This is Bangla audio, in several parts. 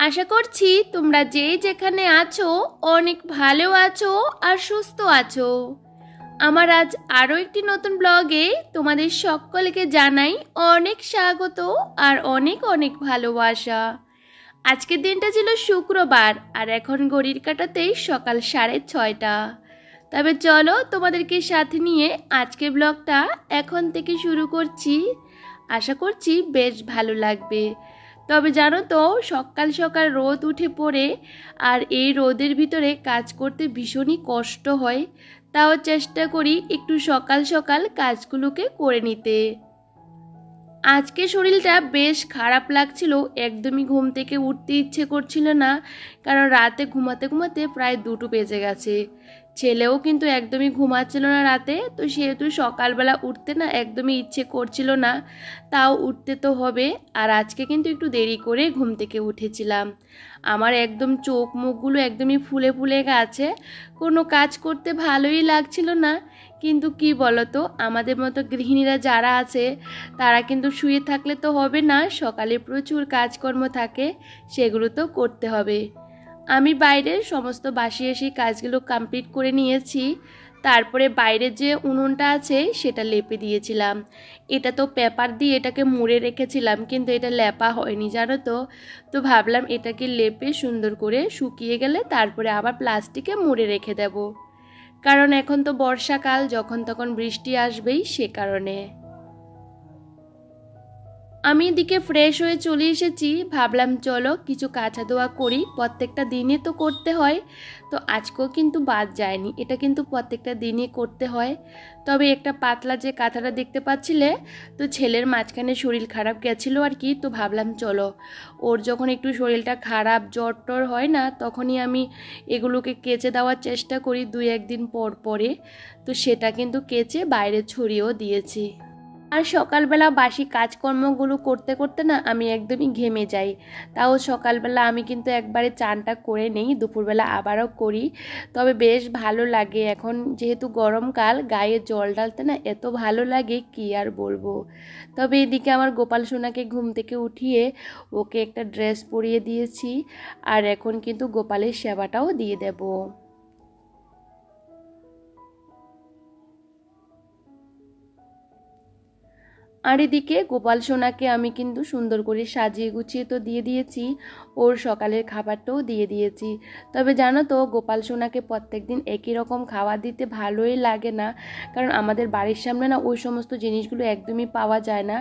আশা করছি তোমরা যে যেখানে আছো অনেক ভালো আছো আর সুস্থ আছো। আমার আজ আরও একটি নতুন ব্লগে তোমাদের সকলকে জানাই অনেক স্বাগত আর অনেক অনেক ভালোবাসা। আজকের দিনটা ছিল শুক্রবার আর এখন ঘড়ির কাঁটাতেই সকাল 6:30। তবে চলো তোমাদেরকে সাথে নিয়ে আজকের ব্লগটা এখন থেকে শুরু করছি। আশা করছি বেশ ভালো লাগবে। তবে জানো তো, সকাল সকাল রোদ উঠে পড়ে আর এই রোদের ভিতরে কাজ করতে ভীষণই কষ্ট হয়। তাও চেষ্টা করি একটু সকাল সকাল কাজগুলোকে করে নিতে। আজকে শরীরটা বেশ খারাপ লাগছিল, একদমই ঘুম থেকে উঠতে ইচ্ছে করছিল না, কারণ রাতে ঘুমাতে ঘুমাতে প্রায় 2টো বেজে গেছে। ছেলেও কিন্তু একদমই ঘুমাচ্ছিল না রাতে, তো সেহেতু সকালবেলা উঠতে না একদমই ইচ্ছে করছিল না, তাও উঠতে তো হবে। আর আজকে কিন্তু একটু দেরি করে ঘুম থেকে উঠেছিলাম। আমার একদম চোখ মুখগুলো একদমই ফুলে ফুলে গেছে, কোনো কাজ করতে ভালোই লাগছিল না। কিন্তু কি বলতো, আমাদের মতো গৃহিণীরা যারা আছে তারা কিন্তু শুয়ে থাকলে তো হবে না, সকালে প্রচুর কাজকর্ম থাকে, সেগুলো তো করতে হবে। আমি বাইরের সমস্ত বাসি কাজগুলো কমপ্লিট করে নিয়েছি। তারপরে বাইরের যে উনুনটা আছে সেটা লেপে দিয়েছিলাম। এটা তো পেপার দিয়ে এটাকে মুড়ে রেখেছিলাম, কিন্তু এটা লেপা হয়নি জানো তো। তো ভাবলাম এটাকে লেপে সুন্দর করে শুকিয়ে গেলে তারপরে আবার প্লাস্টিকে মুড়ে রেখে দেব, কারণ এখন তো বর্ষাকাল, যখন তখন বৃষ্টি আসবেই, সে কারণে। আমি এদিকে ফ্রেশ হয়ে চলে এসেছি, ভাবলাম চলো কিছু কাঁচা ধোয়া করি, প্রত্যেকটা দিনই তো করতে হয়। তো আজকেও কিন্তু বাদ যায়নি, এটা কিন্তু প্রত্যেকটা দিনই করতে হয়। তবে একটা পাতলা যে কাঁথাটা দেখতে পাচ্ছিলে, তো ছেলের মাঝখানে শরীর খারাপ গেছিলো আর কি, তো ভাবলাম চলো ওর যখন একটু শরীরটা খারাপ জ্বর টর হয় না, তখনই আমি এগুলোকে কেচে দেওয়ার চেষ্টা করি 2-1 দিন পর পরে। তো সেটা কিন্তু কেচে বাইরে ছড়িয়েও দিয়েছি। আর সকালবেলা বাসি কাজকর্মগুলো করতে করতে না আমি একদমই ঘেমে যাই। তাও সকালবেলা আমি কিন্তু একবারে চানটা করে নেই, দুপুরবেলা আবারও করি। তবে বেশ ভালো লাগে, এখন যেহেতু গরমকাল গায়ে জল ঢালতে না এত ভালো লাগে কি আর বলবো। তবে এদিকে আমার গোপাল সোনাকে ঘুম থেকে উঠিয়ে ওকে একটা ড্রেস পরিয়ে দিয়েছি, আর এখন কিন্তু গোপালের সেবাটাও দিয়ে দেব। আর এদিকে গোপাল সোনাকে আমি কিন্তু সুন্দর করে সাজিয়ে গুছিয়ে তো দিয়ে দিয়েছি, ওর সকালের খাবারটাও দিয়ে দিয়েছি। তবে জানো তো, গোপাল সোনাকে প্রত্যেকদিন একই রকম খাবার দিতে ভালোই লাগে না, কারণ আমাদের বাড়ির সামনে না ওই সমস্ত জিনিসগুলো একদমই পাওয়া যায় না।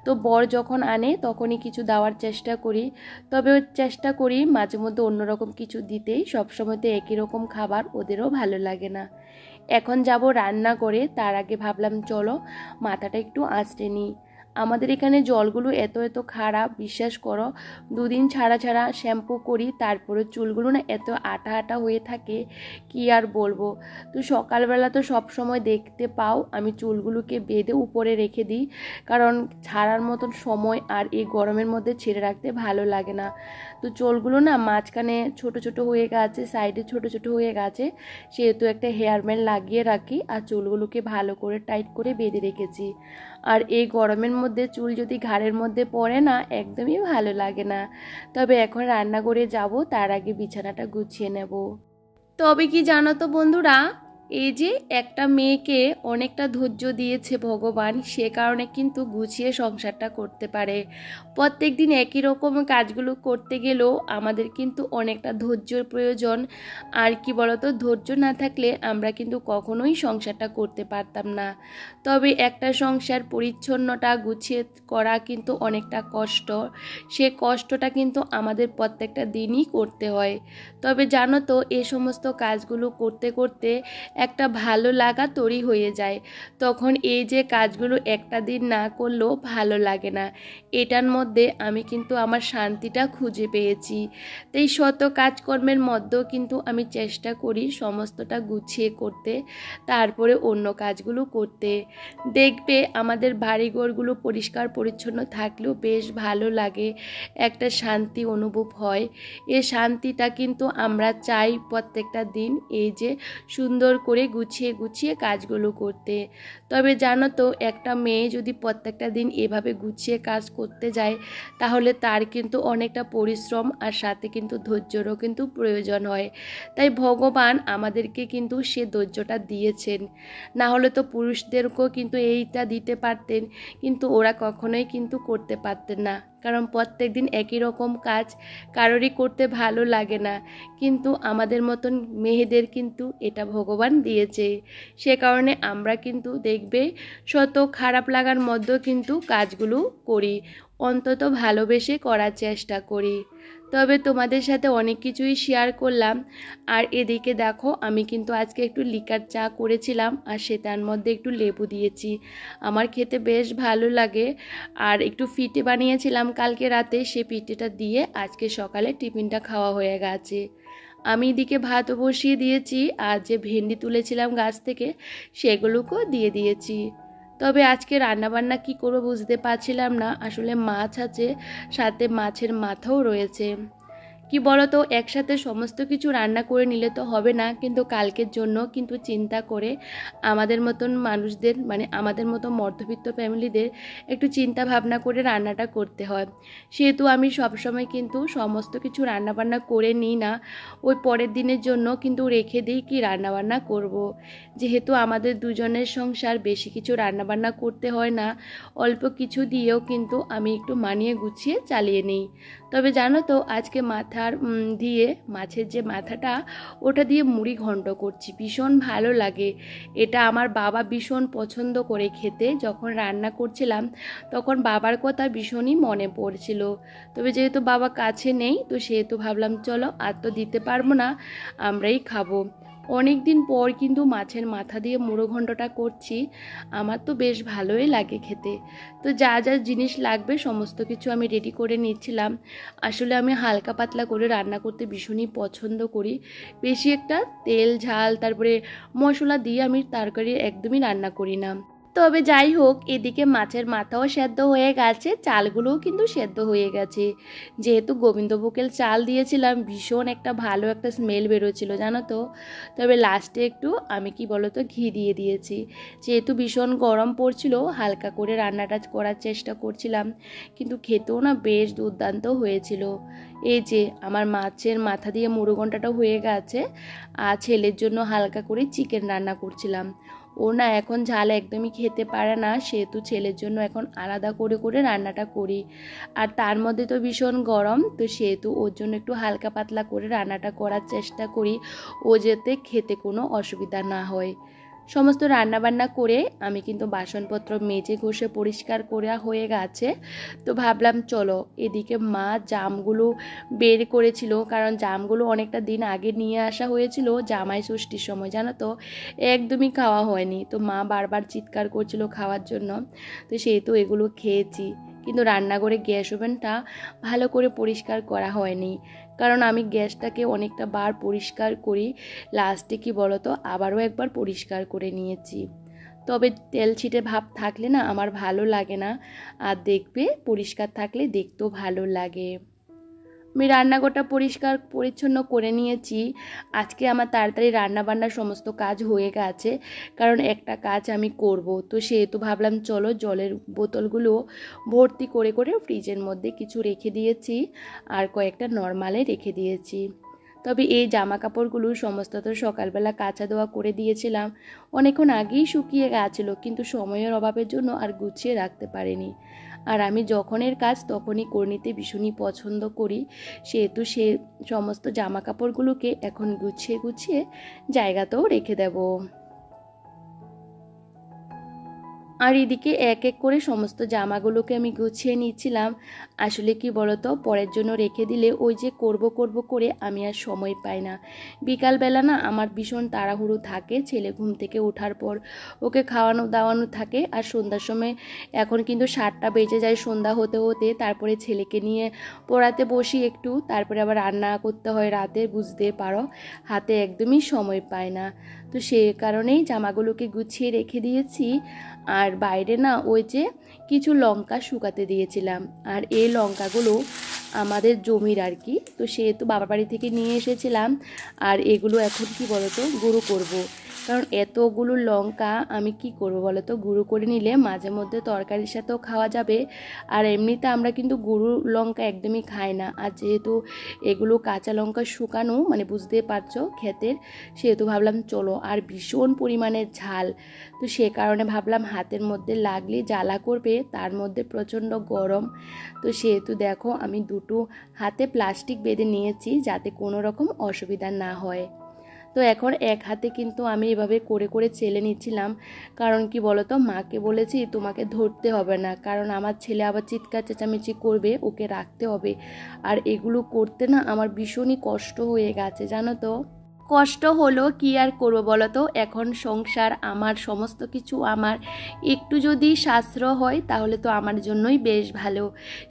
তো বর যখন আনে তখনই কিছু দেওয়ার চেষ্টা করি, তবে চেষ্টা করি মাঝে মধ্যে অন্যরকম কিছু দিতেই, সবসময় তো একই রকম খাবার ওদেরও ভালো লাগে না। এখন যাব রান্না করে, তার আগে ভাবলাম চলো মাথাটা একটু আঁচড়ে নিই। আমাদের এখানে জলগুলো এত এত খারাপ, বিশ্বাস করো, 2 দিন ছাড়া ছাড়া শ্যাম্পু করি, তারপরে চুলগুলো না এত আটা আটা হয়ে থাকে কি আর বলবো। তো সকালবেলা তো সব সময় দেখতে পাও আমি চুলগুলোকে বেঁধে উপরে রেখে দিই, কারণ ছাড়ার মতন সময় আর এই গরমের মধ্যে ছেড়ে রাখতে ভালো লাগে না। তো চুলগুলো না মাঝখানে ছোট ছোট হয়ে গেছে, সাইডে ছোট ছোট হয়ে গেছে, সেহেতু একটা হেয়ার ব্যান্ড লাগিয়ে রাখি আর চুলগুলোকে ভালো করে টাইট করে বেঁধে রেখেছি। আর এই গরমের মধ্যে চুল যদি ঘাড়ের মধ্যে পড়ে না একদমই ভালো লাগে না। তবে এখন রান্নাঘরে যাব, তার আগে বিছানাটা গুছিয়ে নেব। তবে কি জানো তো বন্ধুরা, এই যে একটা মেয়েকে অনেকটা ধৈর্য দিয়েছে ভগবান, সে কারণে কিন্তু গুছিয়ে সংসারটা করতে পারে। প্রত্যেক দিন একই রকম কাজগুলো করতে গেলেও আমাদের কিন্তু অনেকটা ধৈর্যের প্রয়োজন। আর কি বলতো, ধৈর্য না থাকলে আমরা কিন্তু কখনোই সংসারটা করতে পারতাম না। তবে একটা সংসার পরিচ্ছন্নতা গুছিয়ে করা কিন্তু অনেকটা কষ্ট, সে কষ্টটা কিন্তু আমাদের প্রত্যেকটা দিনই করতে হয়। তবে জানো তো, এই সমস্ত কাজগুলো করতে করতে একটা ভালো লাগা তৈরি হয়ে যায়, তখন এই যে কাজগুলো একটা দিন না করলেও ভালো লাগে না। এটার মধ্যে আমি কিন্তু আমার শান্তিটা খুঁজে পেয়েছি। তাই শত কাজকর্মের মধ্যেও কিন্তু আমি চেষ্টা করি সমস্তটা গুছিয়ে করতে, তারপরে অন্য কাজগুলো করতে। দেখবে আমাদের বাড়িঘরগুলো পরিষ্কার পরিচ্ছন্ন থাকলেও বেশ ভালো লাগে, একটা শান্তি অনুভব হয়। এই শান্তিটা কিন্তু আমরা চাই প্রত্যেকটা দিন এই যে সুন্দর করে গুছিয়ে গুছিয়ে কাজগুলো করতে। তবে জানো তো, একটা মেয়ে যদি প্রত্যেকটা দিন এভাবে গুছিয়ে কাজ করতে যায় তাহলে তার কিন্তু অনেকটা পরিশ্রম আর সাথে কিন্তু ধৈর্যেরও কিন্তু প্রয়োজন হয়। তাই ভগবান আমাদেরকে কিন্তু সে ধৈর্যটা দিয়েছেন, না হলে তো পুরুষদেরকেও কিন্তু এইটা দিতে পারতেন, কিন্তু ওরা কখনোই কিন্তু করতে পারতেন না। কারণ প্রত্যেক দিন একই রকম কাজ কারোরই করতে ভালো লাগে না, কিন্তু আমাদের মতন মেয়েদের কিন্তু এটা ভগবান দিয়েছে। সে কারণে আমরা কিন্তু দেখবে শত খারাপ লাগার মধ্যেও কিন্তু কাজগুলো করি, অন্তত ভালোবেসে করার চেষ্টা করি। তবে তোমাদের সাথে অনেক কিছুই শেয়ার করলাম। আর এদিকে দেখো, আমি কিন্তু আজকে একটু লিকার চা করেছিলাম আর সেটার মধ্যে একটু লেবু দিয়েছি, আমার খেতে বেশ ভালো লাগে। আর একটু পিঠে বানিয়েছিলাম কালকে রাতে, সে পিঠেটা দিয়ে আজকে সকালে টিফিনটা খাওয়া হয়ে গেছে। আমি এদিকে ভাতও বসিয়ে দিয়েছি, আর যে ভেন্ডি তুলেছিলাম গাছ থেকে সেগুলোকেও দিয়ে দিয়েছি। তবে আজকে রান্নাবান্না কি করব বুঝতে পারছিলাম না, আসলে মাছ আছে, সাথে মাছের মাথাও রয়েছে। কি বলো তো, একসাথে সমস্ত কিছু রান্না করে নিলে তো হবে না, কিন্তু কালকের জন্য কিন্তু চিন্তা করে আমাদের মতন মানুষদের, মানে আমাদের মতো মধ্যবিত্ত ফ্যামিলিদের একটু চিন্তা ভাবনা করে রান্নাটা করতে হয়। সেহেতু আমি সবসময় কিন্তু সমস্ত কিছু রান্নাবান্না করে নিই না, ওই পরের দিনের জন্য কিন্তু রেখে দিই কি রান্নাবান্না করব। যেহেতু আমাদের দুজনের সংসার, বেশি কিছু রান্নাবান্না করতে হয় না, অল্প কিছু দিয়েও কিন্তু আমি একটু মানিয়ে গুছিয়ে চালিয়ে নিই। তবে জানো তো, আজকে দিয়ে মাছের যে মাথাটা, ওটা দিয়ে মুড়ি ঘন্ট করছি, ভীষণ ভালো লাগে। এটা আমার বাবা ভীষণ পছন্দ করে খেতে। যখন রান্না করছিলাম তখন বাবার কথা ভীষণই মনে পড়ছিল। তবে যেহেতু বাবা কাছে নেই, তো সেহেতু ভাবলাম চলো, আর তো দিতে পারবো না, আমরাই খাবো। অনেক দিন পর কিন্তু মাছের মাথা দিয়ে মুড়ো ঘন্টটা করছি, আমার তো বেশ ভালোই লাগে খেতে। তো যা যা জিনিস লাগবে সমস্ত কিছু আমি রেডি করে নিচ্ছিলাম। আসলে আমি হালকা পাতলা করে রান্না করতে ভীষণই পছন্দ করি, বেশি একটা তেল ঝাল তারপরে মশলা দিয়ে আমি তরকারি একদমই রান্না করি না। তবে যাই হোক, এদিকে মাছের মাথাও সেদ্ধ হয়ে গেছে, চালগুলোও কিন্তু সেদ্ধ হয়ে গেছে। যেহেতু গোবিন্দভোগের চাল দিয়েছিলাম, ভীষণ একটা ভালো একটা স্মেল বেরোচ্ছিল জানো তো। তবে লাস্টে একটু আমি কি বলতো ঘি দিয়ে দিয়েছি, যেহেতু ভীষণ গরম পড়ছিল, হালকা করে রান্নাটা করার চেষ্টা করছিলাম, কিন্তু খেতেও না বেশ দুর্দান্ত হয়েছিল। এই যে আমার মাছের মাথা দিয়ে মুড়ো ঘন্টটা হয়ে গেছে, আর ছেলের জন্য হালকা করে চিকেন রান্না করছিলাম। ও না এখন ঝাল একদমই খেতে পারে না, সেহেতু ছেলের জন্য এখন আলাদা করে করে রান্নাটা করি। আর তার মধ্যে তো ভীষণ গরম, তো সেহেতু ওর জন্য একটু হালকা পাতলা করে রান্নাটা করার চেষ্টা করি, ও যাতে খেতে কোনো অসুবিধা না হয়। সমস্ত রান্নাবান্না করে আমি কিন্তু বাসনপত্র মেজে ঘষে পরিষ্কার করা হয়ে গেছে। তো ভাবলাম চলো, এদিকে মা জামগুলো বের করেছিল, কারণ জামগুলো অনেকটা দিন আগে নিয়ে আসা হয়েছিল জামাই ষষ্ঠীর সময়, জানো তো, একদমই খাওয়া হয়নি। তো মা বারবার চিৎকার করছিল খাওয়ার জন্য, তো সেহেতু এগুলো খেয়েছি। কিন্তু রান্নাঘরে গ্যাস ওভেনটা ভালো করে পরিষ্কার করা হয়নি, কারণ আমি গ্যাসটাকে অনেকটা বার পরিষ্কার করি, লাস্টে কি বলতো আবারও একবার পরিষ্কার করে নিয়েছি। তবে তেল ছিটে ভাব থাকলে না আমার ভালো লাগে না, আর দেখবে পরিষ্কার থাকলে দেখতেও ভালো লাগে। আমি রান্নাঘরটা পরিষ্কার পরিচ্ছন্ন করে নিয়েছি। আজকে আমার তাড়াতাড়ি রান্নাবান্নার সমস্ত কাজ হয়ে গেছে, কারণ একটা কাজ আমি করব, তো সেহেতু ভাবলাম চলো জলের বোতলগুলো ভর্তি করে করে ফ্রিজের মধ্যে কিছু রেখে দিয়েছি, আর কয়েকটা নর্মালে রেখে দিয়েছি। তবে এই জামা কাপড়গুলো সমস্ত তো সকালবেলা কাচা ধোয়া করে দিয়েছিলাম, অনেকক্ষণ আগেই শুকিয়ে গেছিলো, কিন্তু সময়ের অভাবের জন্য আর গুছিয়ে রাখতে পারিনি। আর আমি যখনের কাজ তখনই করে নিতে ভীষণই পছন্দ করি, সেহেতু সে সমস্ত জামা কাপড়গুলোকে এখন গুছিয়ে গুছিয়ে জায়গাতেও রেখে দেবো। আর এদিকে এক এক করে সমস্ত জামাগুলোকে আমি গুছিয়ে নিচ্ছিলাম। আসলে কি বলতো, পরের জন্য রেখে দিলে ওই যে করব করব করে আমি আর সময় পাই না। বিকালবেলা না আমার ভীষণ তাড়াহুড়ো থাকে, ছেলে ঘুম থেকে ওঠার পর ওকে খাওয়ানো দাওয়ানো থাকে, আর সন্ধ্যার সময় এখন কিন্তু 7টা বেজে যায় সন্ধ্যা হতে হতে, তারপরে ছেলেকে নিয়ে পড়াতে বসি একটু, তারপরে আবার রান্না করতে হয় রাতে, বুঝতে পারো হাতে একদমই সময় পায় না। তো সে কারণেই জামাগুলোকে গুছিয়ে রেখে দিয়েছি। আর বাইরে না ওই যে কিছু লঙ্কা শুকাতে দিয়েছিলাম, আর এই লঙ্কাগুলো আমাদের জমির আর কি, তো সেহেতু বাবার বাড়ি থেকে নিয়ে এসেছিলাম। আর এগুলো এখন কি বলতো গুঁড়ো করব। কারণ এতগুলো লঙ্কা আমি কি করব বলো তো, গুঁড়ো করে নিলে মাঝে মধ্যে তরকারির সাথেও খাওয়া যাবে। আর এমনিতে আমরা কিন্তু গুঁড়ো লঙ্কা একদমই খাই না, আর যেহেতু এগুলো কাঁচা লঙ্কা শুকানো মানে বুঝতে পারছো ক্ষেতের, সেহেতু ভাবলাম চলো, আর ভীষণ পরিমাণের ঝাল, তো সে কারণে ভাবলাম হাতের মধ্যে লাগলে জ্বালা করবে, তার মধ্যে প্রচণ্ড গরম, তো সেহেতু দেখো আমি দুটো হাতে প্লাস্টিক বেঁধে নিয়েছি যাতে কোনো রকম অসুবিধা না হয়। তো এখন এক হাতে কিন্তু আমি এভাবে করে করে চেলে নিচ্ছিলাম, কারণ কি বলতো, মাকে বলেছি তোমাকে ধরতে হবে না, কারণ আমার ছেলে আবার চিৎকার চেঁচামেচি করবে, ওকে রাখতে হবে। আর এগুলো করতে না আমার ভীষণই কষ্ট হয়ে গেছে জানো তো। কষ্ট হলো কি আর করবো বলো তো, এখন সংসার আমার, সমস্ত কিছু আমার, একটু যদি সাশ্রয় হয় তাহলে তো আমার জন্যই বেশ ভালো।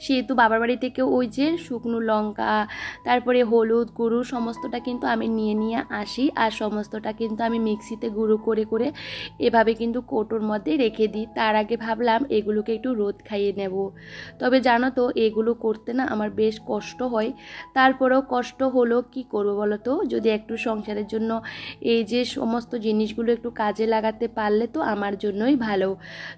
সেহেতু বাবার বাড়ি থেকে ওই যে শুকনো লঙ্কা, তারপরে হলুদ গুঁড়ো সমস্তটা কিন্তু আমি নিয়ে নিয়ে আসি, আর সমস্তটা কিন্তু আমি মিক্সিতে গুঁড়ো করে করে এভাবে কিন্তু কৌটোর মধ্যে রেখে দিই। তার আগে ভাবলাম এগুলোকে একটু রোদ খাইয়ে নেব, তবে জানো তো এগুলো করতে না আমার বেশ কষ্ট হয়। তারপরেও কষ্ট হলো কি করবো বলো তো, যদি একটু সংসারের জন্য এই যে সমস্ত জিনিসগুলো একটু কাজে লাগাতে পারলে তো আমার জন্যই ভালো।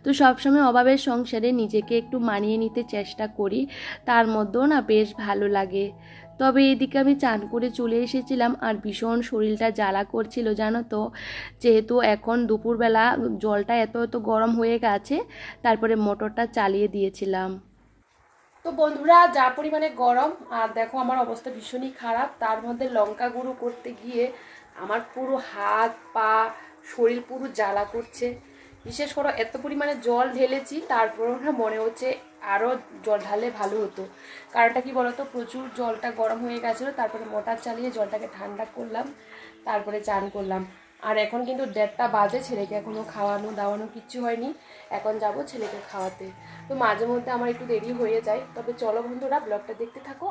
তো সবসময় অভাবের সংসারে নিজেকে একটু মানিয়ে নিতে চেষ্টা করি, তার মধ্যেও না বেশ ভালো লাগে। তবে এদিকে আমি চান করে চলে এসেছিলাম, আর ভীষণ শরীরটা জ্বালা করছিল জানো তো, যেহেতু এখন দুপুরবেলা জলটা এত এত গরম হয়ে গেছে, তারপরে মোটরটা চালিয়ে দিয়েছিলাম। তো বন্ধুরা, যা পরিমাণে গরম, আর দেখো আমার অবস্থা ভীষণই খারাপ, তার মধ্যে লঙ্কা গুঁড়ো করতে গিয়ে আমার পুরো হাত পা শরীর পুরো জ্বালা করছে। বিশেষ করে এত পরিমাণে জল ঢেলেছি, তারপরেও না মনে হচ্ছে আরও জল ঢাললে ভালো হতো। কারণটা কি বলতো, প্রচুর জলটা গরম হয়ে গেছিলো, তারপরে মোটর চালিয়ে জলটাকে ঠান্ডা করলাম, তারপরে চান করলাম। আর এখন কিন্তু 1:30 বাজে, ছেলেকে এখনও খাওয়ানো দাওয়ানো কিচ্ছু হয়নি, এখন যাব ছেলেকে খাওয়াতে। তো মাঝে মধ্যে আমার একটু দেরি হয়ে যায়, তবে চলো বন্ধুরা ব্লগটা দেখতে থাকো।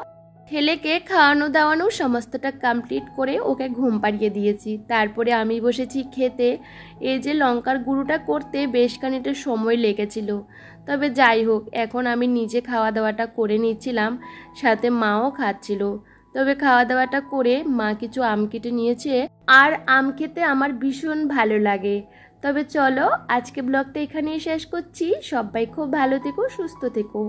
ছেলেকে খাওয়ানো দাওয়ানো সমস্তটা কমপ্লিট করে ওকে ঘুম পাড়িয়ে দিয়েছি, তারপরে আমি বসেছি খেতে। এই যে লঙ্কার গুঁড়োটা করতে বেশ খানিকটা সময় লেগেছিল, তবে যাই হোক এখন আমি নিজে খাওয়া দাওয়াটা করে নিচ্ছিলাম, সাথে মাও খাচ্ছিল। তবে খাওয়া দাওয়াটা করে মা কিছু আম কেটে নিয়েছে, আর আম খেতে আমার ভীষণ ভালো লাগে। তবে চলো আজকে ব্লগটা এখানেই শেষ করছি, সবাই খুব ভালো থেকো, সুস্থ থেকো।